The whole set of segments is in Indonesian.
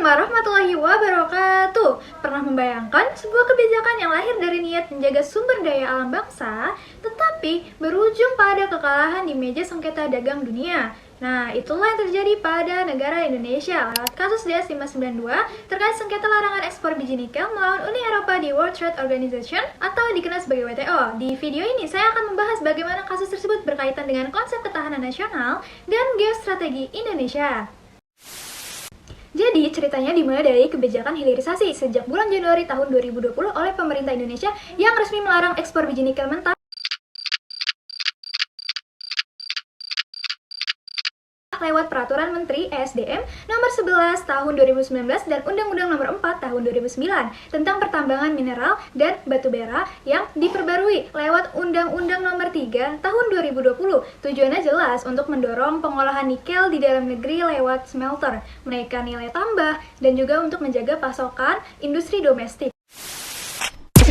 Assalamualaikum warahmatullahi wabarakatuh. Pernah membayangkan sebuah kebijakan yang lahir dari niat menjaga sumber daya alam bangsa, tetapi berujung pada kekalahan di meja sengketa dagang dunia? Nah, itulah yang terjadi pada negara Indonesia lewat kasus DS592 terkait sengketa larangan ekspor biji nikel melawan Uni Eropa di World Trade Organization atau dikenal sebagai WTO. Di video ini saya akan membahas bagaimana kasus tersebut berkaitan dengan konsep ketahanan nasional dan geostrategi Indonesia. Jadi, ceritanya dimulai dari kebijakan hilirisasi sejak bulan Januari tahun 2020 oleh pemerintah Indonesia yang resmi melarang ekspor biji nikel mentah lewat Peraturan Menteri ESDM Nomor 11 Tahun 2019 dan Undang-Undang Nomor 4 Tahun 2009 tentang pertambangan mineral dan batu bara yang diperbarui lewat Undang-Undang Nomor 3 Tahun 2020. Tujuannya jelas untuk mendorong pengolahan nikel di dalam negeri lewat smelter, menaikkan nilai tambah, dan juga untuk menjaga pasokan industri domestik.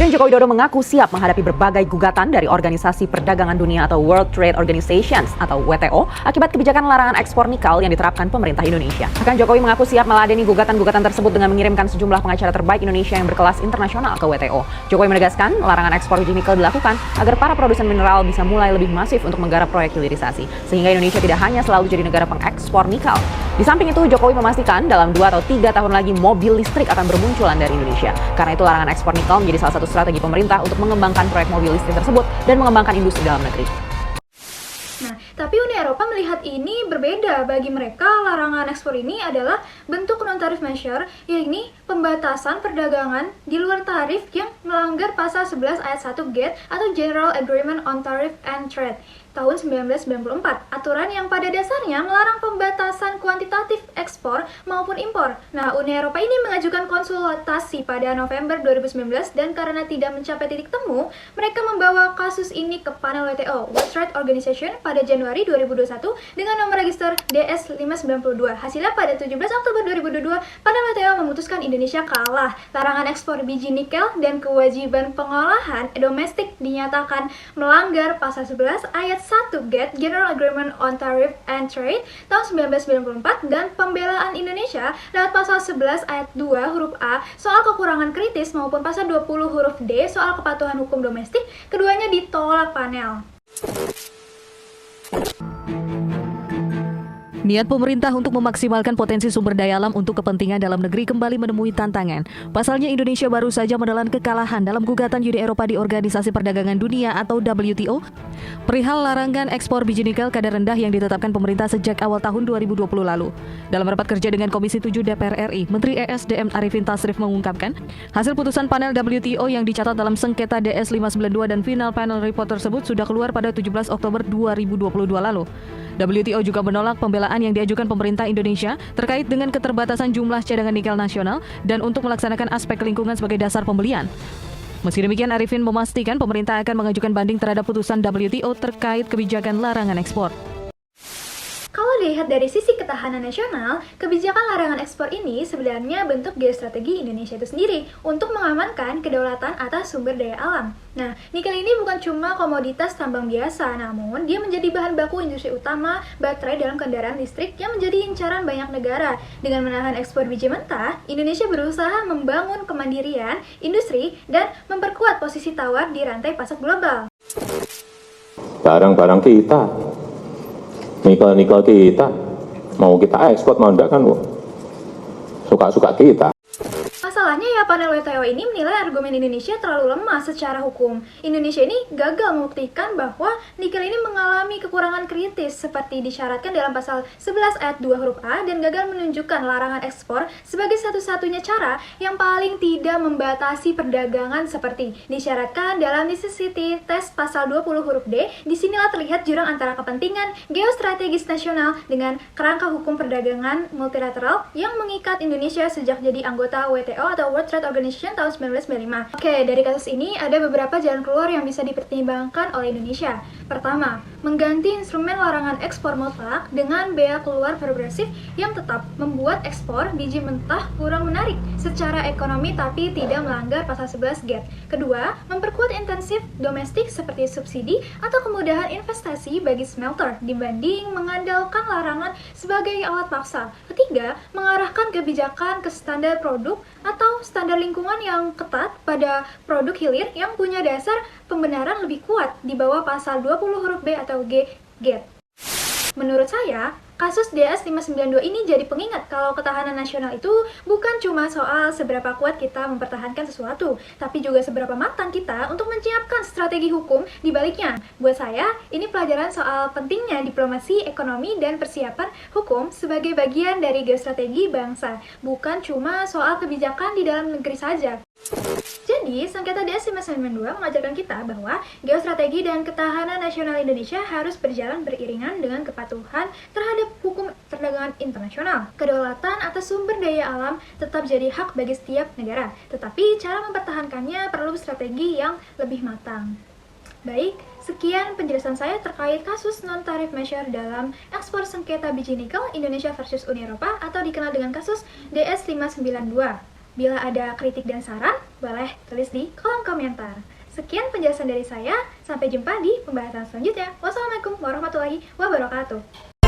Presiden Joko Widodo mengaku siap menghadapi berbagai gugatan dari Organisasi Perdagangan Dunia atau World Trade Organization atau WTO akibat kebijakan larangan ekspor nikel yang diterapkan pemerintah Indonesia. Bahkan Jokowi mengaku siap meladeni gugatan-gugatan tersebut dengan mengirimkan sejumlah pengacara terbaik Indonesia yang berkelas internasional ke WTO. Jokowi menegaskan larangan ekspor biji nikel dilakukan agar para produsen mineral bisa mulai lebih masif untuk menggarap proyek hilirisasi, sehingga Indonesia tidak hanya selalu jadi negara pengekspor nikel. Di samping itu, Jokowi memastikan dalam 2 atau 3 tahun lagi mobil listrik akan bermunculan dari Indonesia. Karena itu larangan ekspor nikel menjadi salah satu strategi pemerintah untuk mengembangkan proyek mobil listrik tersebut dan mengembangkan industri dalam negeri. Nah, tapi Uni Eropa melihat ini berbeda. Bagi mereka, larangan ekspor ini adalah bentuk non-tarif measure, yakni pembatasan perdagangan di luar tarif yang melanggar pasal 11 ayat 1 GATT atau General Agreement on Tariff and Trade tahun 1994, aturan yang pada dasarnya melarang pembatasan kuantitatif ekspor maupun impor. Nah, Uni Eropa ini mengajukan konsultasi pada November 2019 dan karena tidak mencapai titik temu, mereka membawa kasus ini ke panel WTO, World Trade Organization, pada Januari 2021 dengan nomor register DS592. Hasilnya pada 17 Oktober 2022, panel WTO memutuskan Indonesia kalah. Larangan ekspor biji nikel dan kewajiban pengolahan domestik dinyatakan melanggar pasal 11 ayat 1 GATT General Agreement on Tariff and Trade tahun 1994 dan pembelaan Indonesia lewat pasal 11 ayat 2 huruf A soal kekurangan kritis maupun pasal 20 huruf D soal kepatuhan hukum domestik, keduanya ditolak panel. Niat pemerintah untuk memaksimalkan potensi sumber daya alam untuk kepentingan dalam negeri kembali menemui tantangan. Pasalnya Indonesia baru saja menelan kekalahan dalam gugatan Uni Eropa di Organisasi Perdagangan Dunia atau WTO perihal larangan ekspor biji nikel kadar rendah yang ditetapkan pemerintah sejak awal tahun 2020 lalu. Dalam rapat kerja dengan Komisi 7 DPR RI, Menteri ESDM Arifin Tasrif mengungkapkan, hasil putusan panel WTO yang dicatat dalam sengketa DS592 dan final panel report tersebut sudah keluar pada 17 Oktober 2022 lalu. WTO juga menolak pembelaan yang diajukan pemerintah Indonesia terkait dengan keterbatasan jumlah cadangan nikel nasional dan untuk melaksanakan aspek lingkungan sebagai dasar pembelian. Meski demikian, Arifin memastikan pemerintah akan mengajukan banding terhadap putusan WTO terkait kebijakan larangan ekspor. Kalau dilihat dari sisi ketahanan nasional, kebijakan larangan ekspor ini sebenarnya bentuk geostrategi Indonesia itu sendiri untuk mengamankan kedaulatan atas sumber daya alam. Nah, nikel ini bukan cuma komoditas tambang biasa, namun dia menjadi bahan baku industri utama baterai dalam kendaraan listrik yang menjadi incaran banyak negara. Dengan menahan ekspor biji mentah, Indonesia berusaha membangun kemandirian industri dan memperkuat posisi tawar di rantai pasok global. Barang-barang kita, nikel-nikel kita, mau kita ekspor mau enggak kan, suka-suka kita. Masalahnya ya, panel WTO ini menilai argumen Indonesia terlalu lemah secara hukum. Indonesia ini gagal membuktikan bahwa nikel ini mengalami kekurangan kritis seperti disyaratkan dalam pasal 11 ayat 2 huruf A dan gagal menunjukkan larangan ekspor sebagai satu-satunya cara yang paling tidak membatasi perdagangan seperti disyaratkan dalam necessity test pasal 20 huruf D. Disinilah terlihat jurang antara kepentingan geostrategis nasional dengan kerangka hukum perdagangan multilateral yang mengikat Indonesia sejak jadi anggota WTO atau World Trade Organization tahun 1995. Oke, dari kasus ini ada beberapa jalan keluar yang bisa dipertimbangkan oleh Indonesia. Pertama, mengganti instrumen larangan ekspor mutlak dengan bea keluar progresif yang tetap membuat ekspor biji mentah kurang menarik secara ekonomi tapi tidak melanggar pasal 11 GATT. Kedua, memperkuat intensif domestik seperti subsidi atau kemudahan investasi bagi smelter dibanding mengandalkan larangan sebagai alat paksa. ketiga, mengarahkan kebijakan ke standar produk atau standar lingkungan yang ketat pada produk hilir yang punya dasar pembenaran lebih kuat di bawah pasal 20 huruf B atau G GATT. Menurut saya, kasus DS 592 ini jadi pengingat kalau ketahanan nasional itu bukan cuma soal seberapa kuat kita mempertahankan sesuatu, tapi juga seberapa matang kita untuk menyiapkan strategi hukum di baliknya. Buat saya, ini pelajaran soal pentingnya diplomasi, ekonomi, dan persiapan hukum sebagai bagian dari geostrategi bangsa, bukan cuma soal kebijakan di dalam negeri saja. Jadi, sengketa DS 592 mengajarkan kita bahwa geostrategi dan ketahanan nasional Indonesia harus berjalan beriringan dengan kepatuhan terhadap hukum perdagangan internasional. Kedaulatan atas sumber daya alam tetap jadi hak bagi setiap negara, tetapi cara mempertahankannya perlu strategi yang lebih matang. Baik, sekian penjelasan saya terkait kasus non-tarif measure dalam ekspor sengketa biji nikel Indonesia versus Uni Eropa atau dikenal dengan kasus DS 592. Bila ada kritik dan saran, boleh tulis di kolom komentar. Sekian penjelasan dari saya, sampai jumpa di pembahasan selanjutnya. Wassalamualaikum warahmatullahi wabarakatuh.